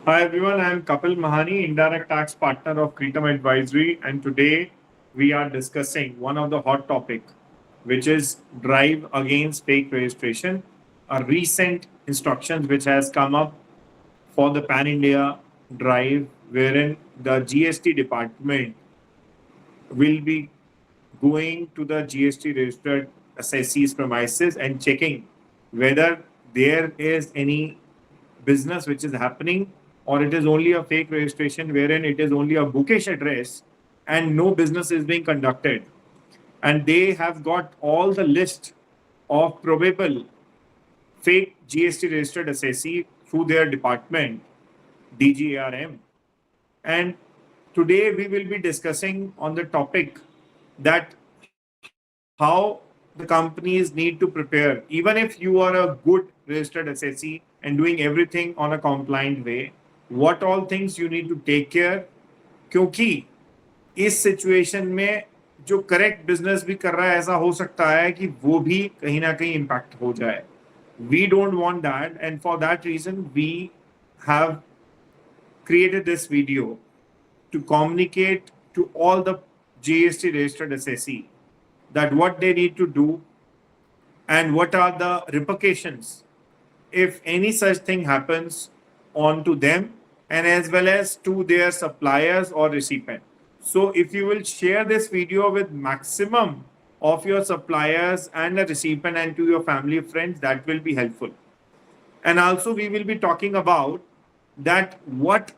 Hi everyone, I am Kapil Mahani, indirect tax partner of Cretum Advisory, and today we are discussing one of the hot topic, which is drive against fake registration, a recent instructions which has come up for the Pan India drive, wherein the GST department will be going to the GST registered assessees premises and checking whether there is any business which is happening or it is only a fake registration wherein it is only a bookish address and no business is being conducted. And they have got all the list of probable fake GST registered assessee through their department, DGARM. And today we will be discussing on the topic that how the companies need to prepare, even if you are a good registered assessee and doing everything on a compliant way, what all things you need to take care. क्योंकि इस situation में जो correct business भी कर रहा है ऐसा हो सकता है कि वो भी कहीं ना कहीं इम्पैक्ट हो जाए. We don't want that, and for that reason we have created this video to communicate to all the GST registered assessee that what they need to do and what are the repercussions if any such thing happens on to them and as well as to their suppliers or recipient. So if you will share this video with maximum of your suppliers and the recipient and to your family friends, that will be helpful. And also we will be talking about that what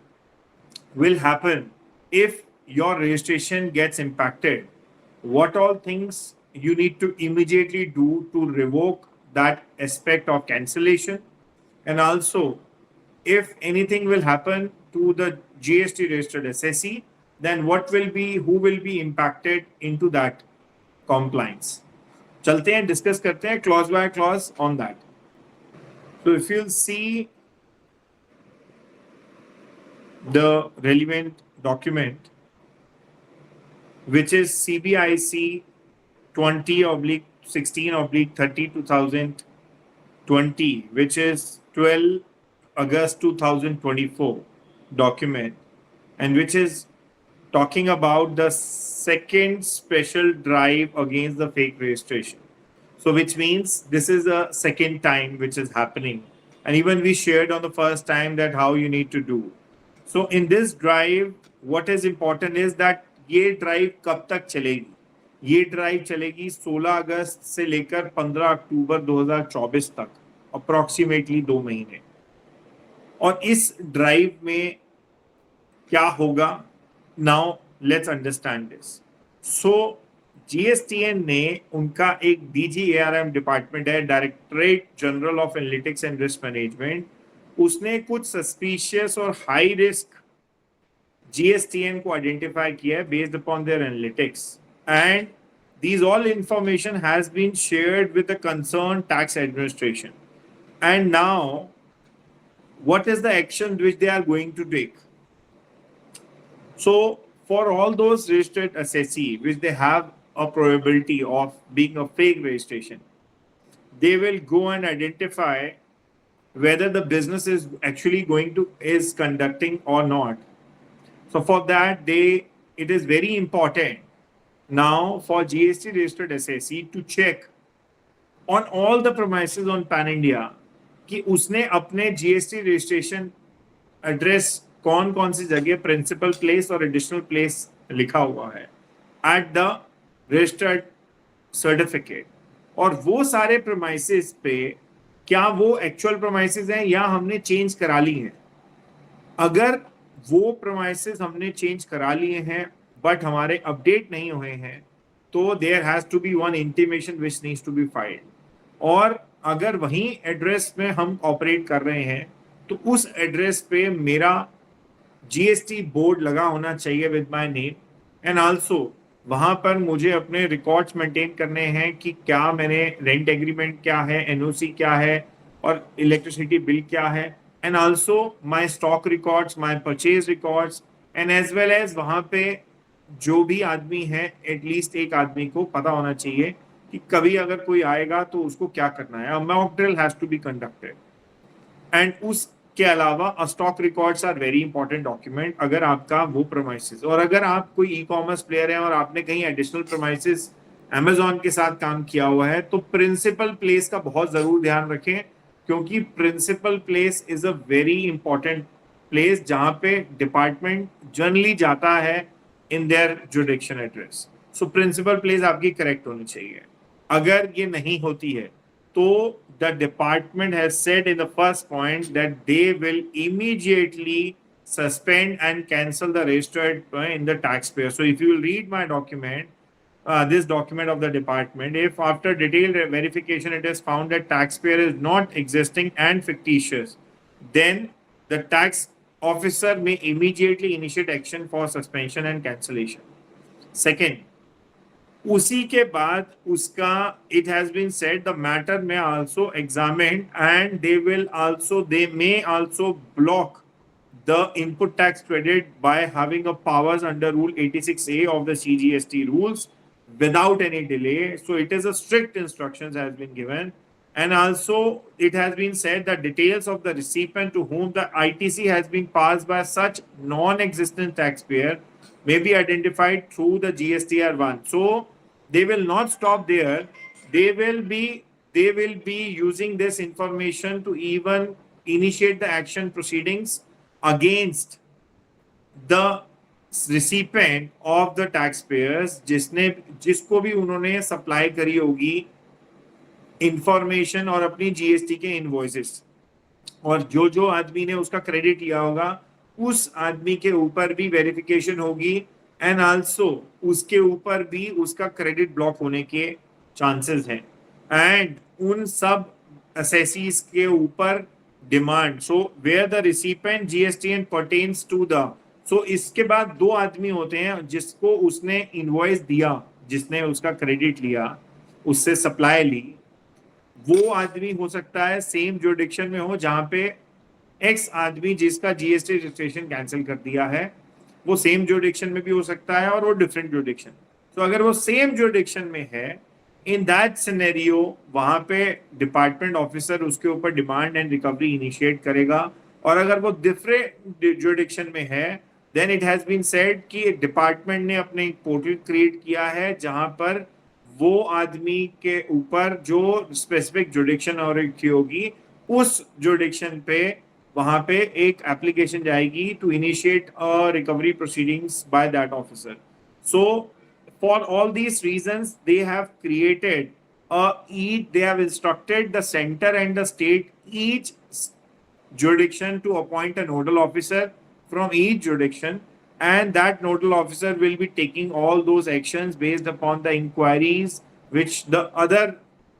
will happen if your registration gets impacted, what all things you need to immediately do to revoke that aspect of cancellation, and also if anything will happen to the GST registered assessee, then what will be, who will be impacted into that compliance. चलते हैं discuss करते हैं clause by clause on that. So if you'll see the relevant document, which is CBIC 20/16/30 2020, which is 12 August 2024 document, and which is talking about the second special drive against the fake registration. So which means this is a second time which is happening. And even we shared on the first time that how you need to do. So in this drive, what is important is that ये drive कब तक चलेगी. ये drive चलेगी 16 अगस्त से लेकर 15 अक्टूबर 2024 तक, approximately 2 महीने. और इस ड्राइव में क्या होगा, now let's understand this. So GSTN ने उनका एक डीजीएआरएम डिपार्टमेंट है, directorate general of analytics and risk management, उसने कुछ सस्पिशियस और हाई रिस्क GSTN को आइडेंटिफाई किया है based upon their analytics, and these all information has been shared with the concerned tax administration. And now what is the action which they are going to take? So for all those registered assessee which they have a probability of being a fake registration, they will go and identify whether the business is actually is conducting or not. So for that, it is very important now for GST registered assessee to check on all the premises on Pan India कि उसने अपने GST registration address कौन कौन सी जगह principal place और additional place लिखा हुआ है at the registered certificate, और वो सारे premises पे क्या वो एक्चुअल premises हैं या हमने चेंज करा ली हैं. अगर वो प्रोमाइसेस हमने चेंज करा लिए हैं बट हमारे अपडेट नहीं हुए हैं तो there has to be one intimation which needs to be filed. और अगर वहीं एड्रेस में हम ऑपरेट कर रहे हैं तो उस एड्रेस पे मेरा जीएसटी बोर्ड लगा होना चाहिए with my name, and also वहां पर मुझे अपने रिकॉर्ड्स मेंटेन करने हैं कि क्या मैंने रेंट एग्रीमेंट क्या है, एनओसी क्या है और इलेक्ट्रिसिटी बिल क्या है, and also my stock records, my purchase records, and as well as वहाँ पे जो भी आदमी है एटलीस्ट एक आदमी को पता होना चाहिए कि कभी अगर कोई आएगा तो उसको क्या करना है. A mock drill has to be conducted, and उस के अलावा stock records are very important document अगर आपका वो प्रोमाइसेस, और अगर आप कोई ई कॉमर्स प्लेयर है और आपने कहीं एडिशनल प्रोमाइसेस अमेजोन के साथ काम किया हुआ है तो प्रिंसिपल प्लेस का बहुत जरूर ध्यान रखें, क्योंकि principal place is a very important place जहां पे डिपार्टमेंट जनरली जाता है in their jurisdiction address. So principal place आपकी करेक्ट होनी चाहिए। अगर ये नहीं होती है तो the department has said in the first point that they will immediately suspend and cancel the register in the taxpayer. So if you will read my document, this document of the department, if after detailed verification it is found that taxpayer is not existing and fictitious, then the tax officer may immediately initiate action for suspension and cancellation. Second, उसी के बाद उसका it has been said the matter may also examined and they may also block the input tax credit by having a powers under rule 86A of the CGST rules without any delay. So it is a strict instructions has been given, and also it has been said that details of the recipient to whom the ITC has been passed by such non-existent taxpayer may be identified through the GSTR1. So they will not stop there. They will be using this information to even initiate the action proceedings against the recipient of the taxpayers जिसको भी उन्होंने supply करी होगी information और अपनी GST के invoices, और जो जो आदमी ने उसका क्रेडिट लिया होगा उस आदमी के ऊपर भी वेरिफिकेशन होगी, एंड आल्सो उसके ऊपर भी उसका क्रेडिट ब्लॉक होने के चांसेस हैं, एंड उन सब असेसीज के ऊपर demand. So where the recipient GSTN pertains to the, सो इसके बाद दो आदमी होते हैं जिसको उसने इनवॉइस दिया, जिसने उसका क्रेडिट लिया, उससे सप्लाई ली, वो आदमी हो सकता है सेम जुरिडिक्शन में हो जहां पे एक्स आदमी जिसका जीएसटी रजिस्ट्रेशन कैंसिल कर दिया है, वो सेम जुरिडिक्शन में भी हो सकता है और वो डिफरेंट जुरिडिक्शन। तो अगर वो सेम जुरिडिक्शन में है, इन दैट सिनेरियो वहां पे डिपार्टमेंट ऑफिसर उसके ऊपर डिमांड एंड रिकवरी इनिशिएट करेगा, और अगर वो डिफरेंट जुरिडिक्शन में है then it has been said कि डिपार्टमेंट ने अपने एक पोर्टल क्रिएट किया है जहां पर वो आदमी के ऊपर जो स्पेसिफिक जुरिडिक्शन अथॉरिटी होगी उस जुरिडिक्शन पे वहां पे एक एप्लीकेशन जाएगी to initiate recovery proceedings by that officer. So for all these reasons they have created they have instructed the center and the state each jurisdiction to appoint a nodal officer from each jurisdiction, and that nodal officer will be taking all those actions based upon the inquiries which the other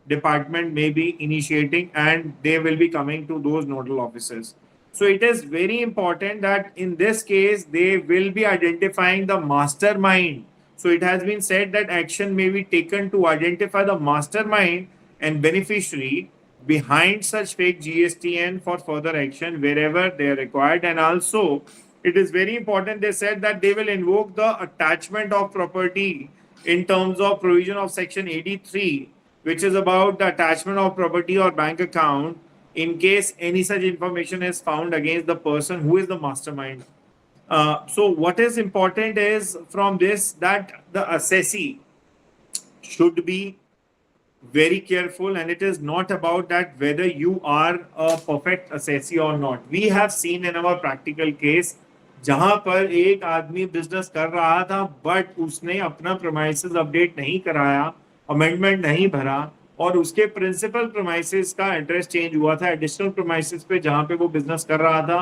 department may be initiating, and they will be coming to those nodal officers. So it is very important that in this case they will be identifying the mastermind. So it has been said that action may be taken to identify the mastermind and beneficiary behind such fake GSTN for further action wherever they are required. And also it is very important, they said that they will invoke the attachment of property in terms of provision of section 83, which is about the attachment of property or bank account in case any such information is found against the person who is the mastermind. So what is important is from this that the assessee should be very careful, and it is not about that whether you are a perfect assessee or not. We have seen in our practical case जहां पर एक आदमी business कर रहा था but उसने अपना प्रोमाइसेस update नहीं कराया, अमेंडमेंट नहीं भरा, और उसके प्रिंसिपल प्रोमाइसेस का एड्रेस चेंज हुआ था एडिशनल प्रोमाइसेस पे जहां पे वो बिजनेस कर रहा था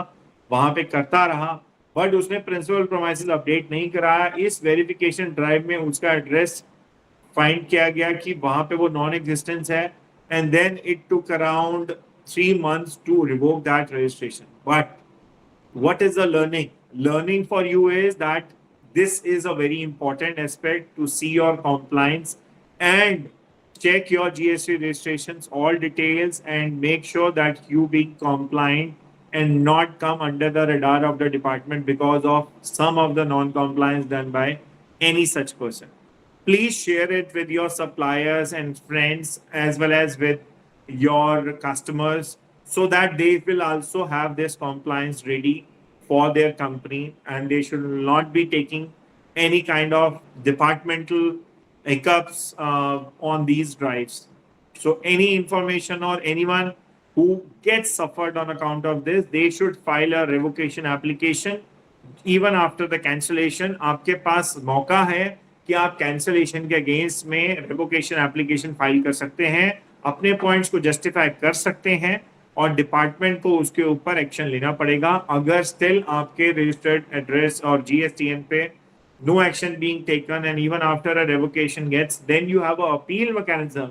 वहां पे करता रहा, बट उसने प्रिंसिपल प्रोमाइसेस अपडेट नहीं कराया। इस वेरिफिकेशन ड्राइव में उसका एड्रेस फाइंड किया गया कि वहां पे वो नॉन एग्जिस्टेंस है, and then it took around 3 months to revoke that registration. But what is the learning for you is that this is a very important aspect to see your compliance and check your GST registrations, all details, and make sure that you being compliant and not come under the radar of the department because of some of the non-compliance done by any such person. Please share it with your suppliers and friends as well as with your customers so that they will also have this compliance ready for their company, and they should not be taking any kind of departmental hiccups on these drives. So any information or anyone who gets suffered on account of this, they should file a revocation application. Even after the cancellation आपके पास मौका है कि आप cancellation के against में revocation application file कर सकते हैं, अपने पॉइंट्स को जस्टिफाई कर सकते हैं, और डिपार्टमेंट को उसके ऊपर एक्शन लेना पड़ेगा अगर स्टिल आपके रजिस्टर्ड एड्रेस और जीएसटीएन पे no action being taken, and even after a revocation gets, then you have a appeal mechanism,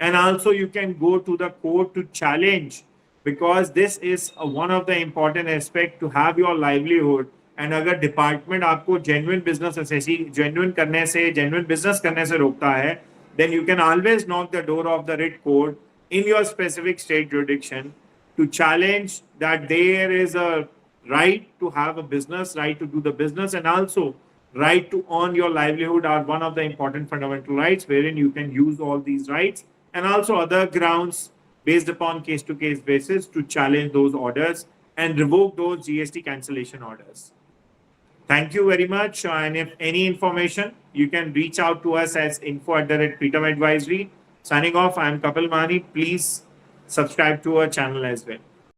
and also you can go to the court to challenge, because this is one of the important aspect to have your livelihood. And अगर department आपको genuine business genuine business करने से रोकता है, then you can always knock the door of the writ court in your specific state jurisdiction to challenge that there is a right to have a business, right to do the business, and also right to earn your livelihood are one of the important fundamental rights wherein you can use all these rights, and also other grounds based upon case to case basis to challenge those orders and revoke those GST cancellation orders. Thank you very much. And if any information, you can reach out to us as info@Preetam Advisory. Signing off, I am Kapil Mani. Please subscribe to our channel as well.